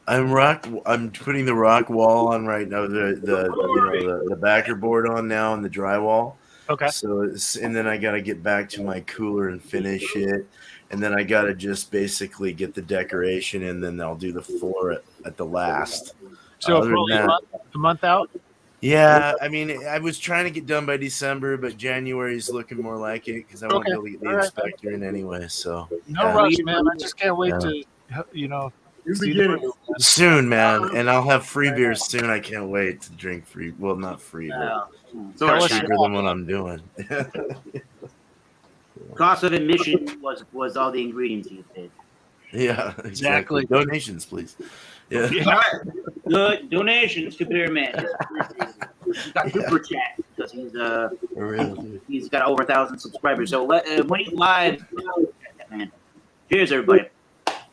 I'm putting the rock wall on right now. The backer board on now and the drywall. Okay. So and then I got to get back to my cooler and finish it, and then I got to just basically get the decoration, and then I'll do the floor at the last. So Other than probably that- a month out. Yeah, I mean, I was trying to get done by December, but January's looking more like it because I won't be able to get the All right. inspector in anyway. So No yeah. rush, man. I just can't wait to see the brew. Soon, man, and I'll have free beers soon. I can't wait to drink free. Well, not free, but Tell us cheaper than what I'm doing. Cost of admission was all the ingredients you paid. Yeah, exactly. Exactly. Donations, please. Yeah. All right. Good donations to Bear Man. He's got super chat because For real, dude. he's got over 1,000 subscribers. So when he's live, man. Cheers, everybody.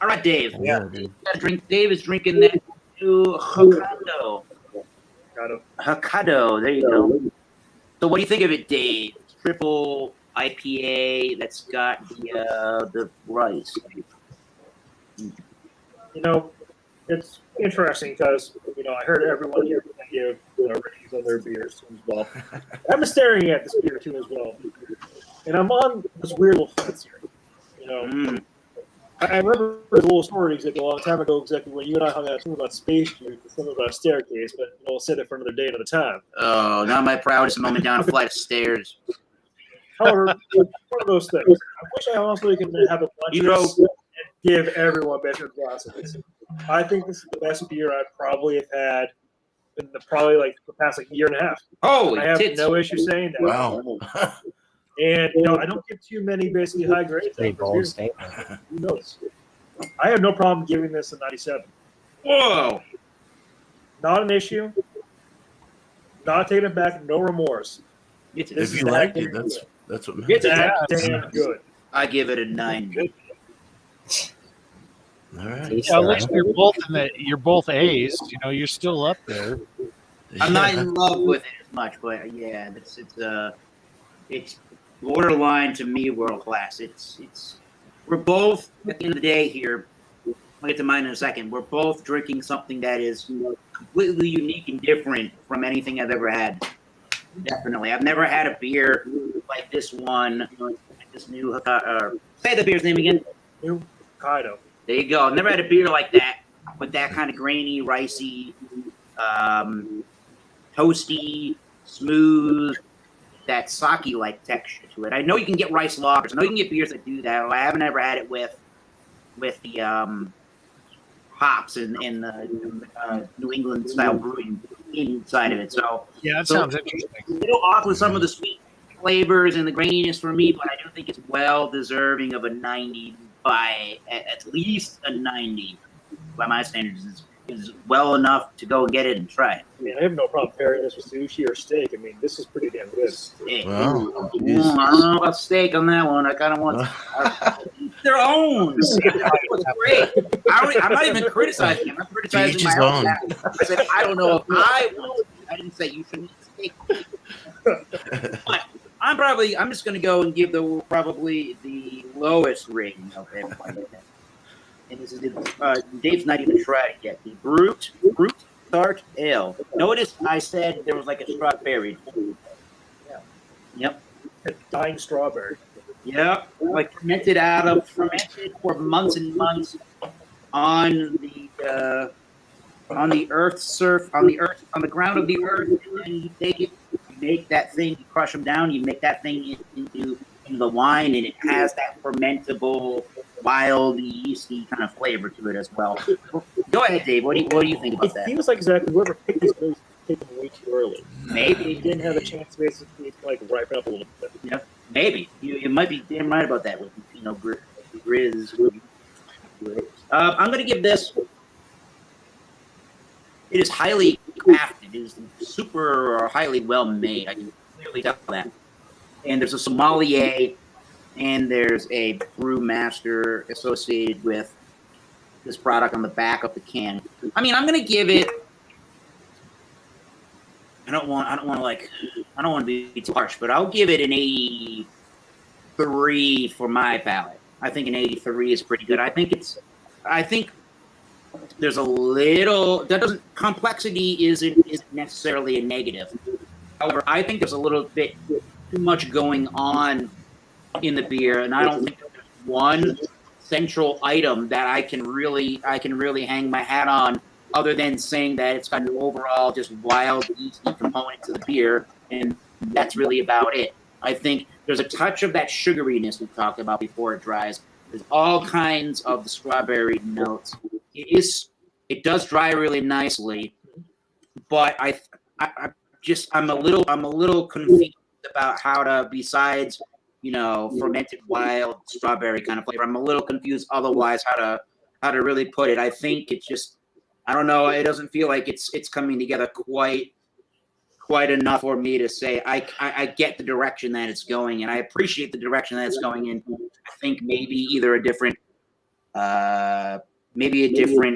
All right, Dave. Yeah, dude. Got a drink. Dave is drinking that new Hokkaido. Hokkaido. There you go. So what do you think of it, Dave? Triple IPA that's got the rice. You know, it's interesting because, I heard everyone here give ratings on their beers too as well. I'm staring at this beer too as well. And I'm on this weird little fence here. I remember a little story exactly a long time ago, exactly when you and I hung out talking about Space Juice and something about a staircase, but we'll set it for another day, another time. Oh, not my proudest moment down a flight of stairs. However, it's one of those things. I wish I honestly could have a bunch of this and give everyone better glasses. I think this is the best beer I probably have had in the past year and a half. Holy I have tits. no issue saying that. Wow. And I don't get too many basically high grades. Pretty bold statement. Who knows? I have no problem giving this a 97. Whoa. Not an issue. Not taking it back. No remorse. It's If you that liked it, good. that's what It's matters. That damn good. I give it a 9. All right. Each Yeah, at their least own. you're both A's. You're still up there. I'm not in love with it as much, but yeah, it's borderline to me world class. We're both at the end of the day here. I'll get to mine in a second. We're both drinking something that is completely unique and different from anything I've ever had. Definitely, I've never had a beer like this one. Like this new say the beer's name again. New Kaido. There you go. I've never had a beer like that with that kind of grainy, ricey, toasty, smooth, that sake-like texture to it. I know you can get rice lagers. I know you can get beers that do that. I haven't ever had it with the hops and the New England style brewing inside of it. So Yeah, that sounds interesting. it'll offer some of the sweet flavors and the graininess for me, but I do think it's well deserving of a 90 by at least a 90 by my standards. Is well enough to go and get it and try it. I mean, I have no problem pairing this with sushi or steak. I mean, this is pretty damn good. Steak. Wow. I don't know about steak on that one. I kind of want their own. That's what's great. I'm not even criticizing him. I'm criticizing each my his own. own. I said I don't know if I want it. I didn't say you shouldn't eat steak. But I'm just going to go and give probably the lowest rating of everyone. And this is Dave's not even tried it yet. The Brute Tart Ale. Notice I said there was like a strawberry. Yeah. Yep. A dying strawberry. Yep. Like fermented for months and months on the on the ground of the earth, and then you take it, you make that thing, you crush them down, you make that thing into the wine, and it has that fermentable, wild, yeasty kind of flavor to it as well. Go ahead, Dave. What do you think about It that? feels like exactly whoever picked these berries picked them way too early. Maybe. They didn't have a chance to basically ripen up a little bit. Yeah, maybe. You might be damn right about that with Grizz. I'm going to give this. It is highly crafted. It is super or highly well made. I can clearly tell that. And there's a sommelier and there's a brewmaster associated with this product on the back of the can. I mean, I'm going to give it don't want to be too harsh, but I'll give it an 83 for my palate. I think an 83 is pretty good. I think there's a little complexity isn't necessarily a negative. However, I think there's a little bit too much going on in the beer, and I don't think there's one central item that I can really hang my hat on, other than saying that it's got an overall just wild yeasty component to the beer, and that's really about it. I think there's a touch of that sugariness we talked about before it dries. There's all kinds of the strawberry notes. It does dry really nicely, but I'm a little confused about how to, besides fermented wild strawberry kind of flavor. I'm a little confused otherwise how to really put it. I think it's just, I don't know. It doesn't feel like it's coming together quite enough for me to say I get the direction that it's going, and I appreciate the direction that it's going in. I think maybe either a different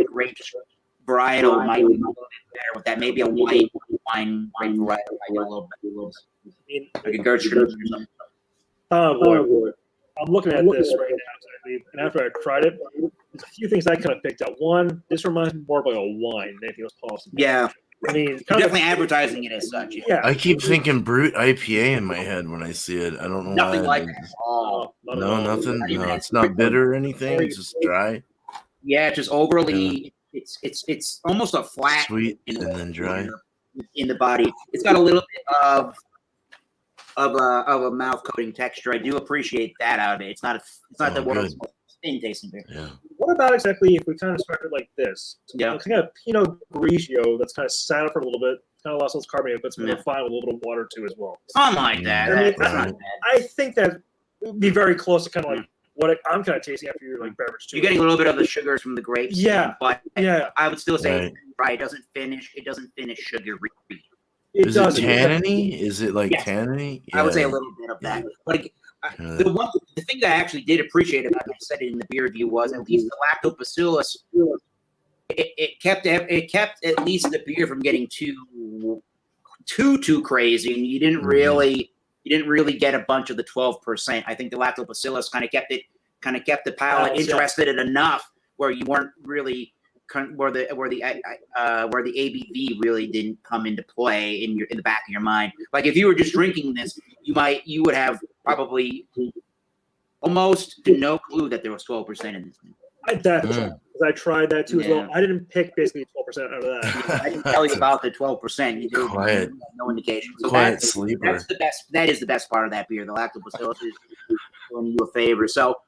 grape varietal might be a little bit better with that. Maybe a white wine grape varietal might be a little bit. Like a Gertrude or something. Boy. I'm looking at this right now, and after I tried it, there's a few things I kind of picked up. One, this reminds me more of like a wine than anything else possible. Yeah. I mean, definitely advertising it as such. Yeah. I keep thinking brute IPA in my head when I see it. I don't know Nothing why. like that at all. No, nothing. No, it's not bitter or anything. It's just dry, Yeah, it's just overly. It's almost a flat, sweet, and then dry in the body. It's got a little bit of a mouth coating texture. I do appreciate that out of it. It's not the world's most thin tasting beer. Yeah. What about exactly if we kind of started like this? Yeah. It's kind of Pinot Grigio that's kind of sour for a little bit, kind of lost its carbonate, but it's been refined with a little bit of water too as well. Something like that. I mean, That's not bad. I think that would be very close to kind of like what I'm kind of tasting after your like beverage too. You're getting a little bit of the sugars from the grapes. Yeah. But Yeah. I would still say Right. right. It doesn't finish sugary. Is it doesn't. tanniny? Is it like Yes. tanniny? I would say a Yeah. little bit of that. But the thing that I actually did appreciate about it, I said it in the beer review, was at least the lactobacillus. It kept at least the beer from getting too crazy, and you didn't really get a bunch of the 12%. I think the lactobacillus kind of kept the palate interested enough where you weren't really where the ABV really didn't come into play in the back of your mind. Like if you were just drinking this, you would have probably almost no clue that there was 12% in this thing. Because I tried that too as well. Yeah. I didn't pick basically 12% out of that. I didn't tell you about the 12%. You did Quiet. no indication. So Quiet sleeper. that's the best. That is the best part of that beer. The lactobacillus is doing you a favor. So,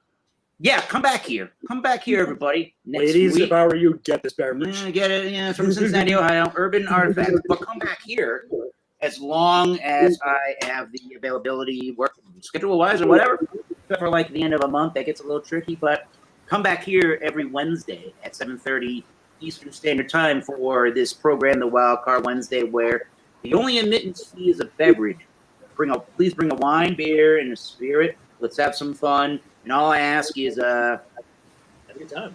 yeah, come back here, everybody. Next Ladies, week. if I were you, get this beverage. Yeah, get it. Yeah, from Cincinnati, Ohio, Urban Artifacts. But come back here as long as I have the availability, work schedule-wise or whatever. Except for like the end of a month, that gets a little tricky. But come back here every Wednesday at 7:30 Eastern Standard Time for this program, the Wild Card Wednesday, where the only admittance fee is a beverage. Please bring a wine, beer, and a spirit. Let's have some fun. And all I ask is Have a good time.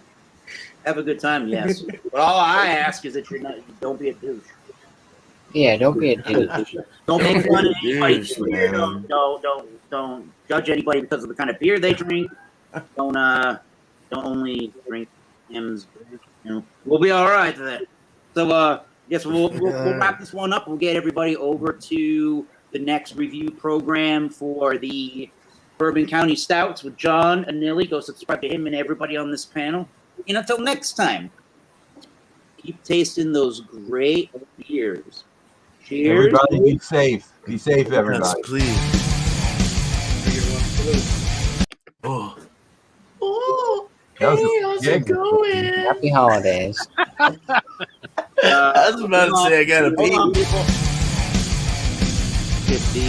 have a good time, yes. But all I ask is that you don't be a douche. Yeah, don't be a douche. Don't make fun of anybody. Douche, man. Don't judge anybody because of the kind of beer they drink. Don't only drink M's. We'll be all right then. So yes, we'll wrap this one up. We'll get everybody over to the next review program for the Bourbon County Stouts with John Anilli. Go subscribe to him and everybody on this panel. And until next time, keep tasting those great beers. Cheers. Everybody be safe. Be safe, everybody. Yes, please. Oh. That was a gig. Happy holidays. I was about to say I gotta Hold on, pee. people. Get the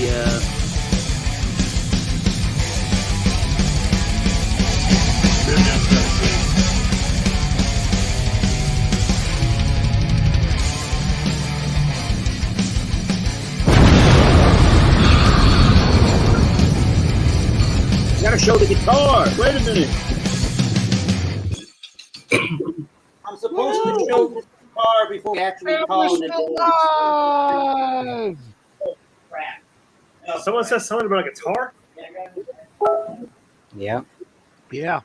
You gotta show the guitar. Wait a minute. I'm supposed to show the guitar before we actually call it a day. Crap. Someone says something about a guitar. Yeah. Yeah.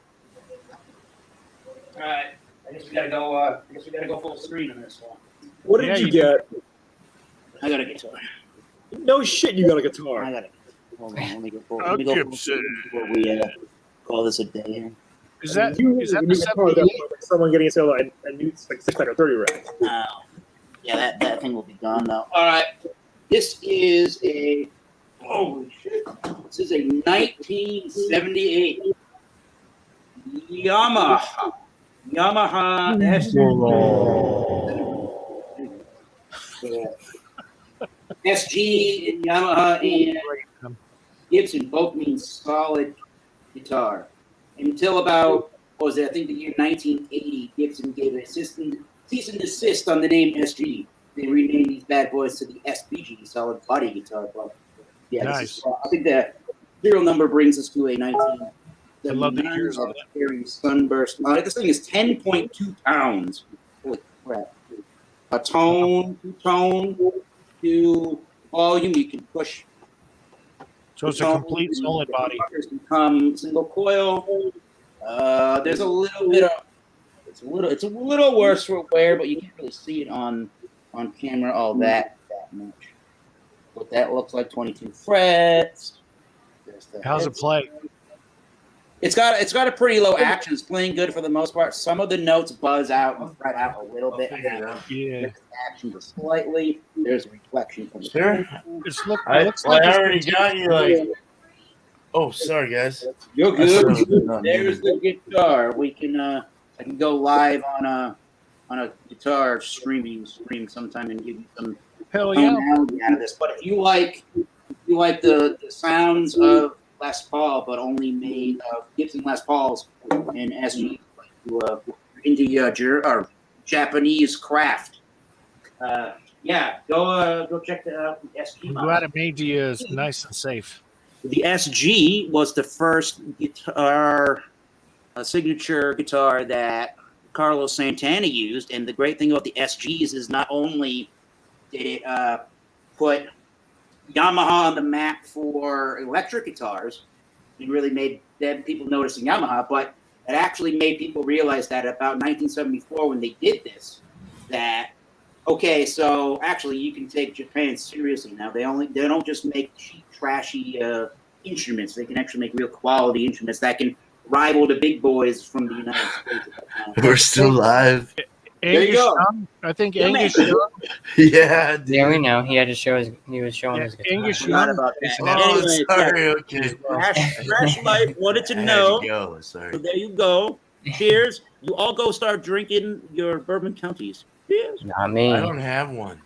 All right. I guess we gotta go full screen on this one. What did Yeah, you you- get? I got a guitar. No shit, you got a I guitar. got it. Hold on. Let me go full screen before we call this a day here. Is that You is that a the new guitar that 78? like someone getting a sale a new like 630 rack. Yeah, that thing will be gone though. All right. This is a holy shit. This is a 1978 Yamaha SG and Yamaha and Gibson both mean solid guitar. Until about, what was it, I think the year 1980, Gibson gave a cease and desist on the name SG. They renamed these bad boys to the SBG, solid body guitar. But yeah, Nice. I think the serial number brings us to a 1979 I love the years on it. Cherry Sunburst. This thing is 10.2 pounds. Holy crap. A tone, two-tone, to volume. You can push. So it's a complete solid body. Become single coil. There's a little bit of it's a little worse for wear, but you can't really see it on camera all that much. What that looks like, 22 frets. How's it play? It's got a pretty low action. It's playing good for the most part. Some of the notes buzz out and fret out a little bit. Yeah. There's action just slightly. There's a reflection from the Sure. It's I looks like it's already been got you. Like, oh, sorry, guys. You're I good. should've not There's muted. the guitar. We can I can go live on a guitar stream sometime and give you some hell yeah. tonality out of this. But if you like the sounds of Les Paul, but only made of Gibson Les Pauls and SG, into Japanese craft. Go check that out. The SG I'm model. glad it made you nice and safe. The SG was the first guitar, signature guitar that Carlos Santana used. And the great thing about the SGs is not only did it put Yamaha on the map for electric guitars, it really made people noticing Yamaha, but it actually made people realize that about 1974 when they did this, that okay, so actually you can take Japan seriously now. They don't just make cheap, trashy instruments. They can actually make real quality instruments that can rival the big boys from the United States. We're still live. There you Angus go. Young, I think Yeah, Angus man. Young. Yeah, dude. Yeah, we know. He had to show he was showing Yeah, his guitar. Angus Forgot Young. about that. is an Oh, Anyways, sorry. Okay. Thrash Life wanted to I had know. go. So Sorry. there you go. Cheers. You all go start drinking your bourbon counties. Cheers. Not me. I don't have one.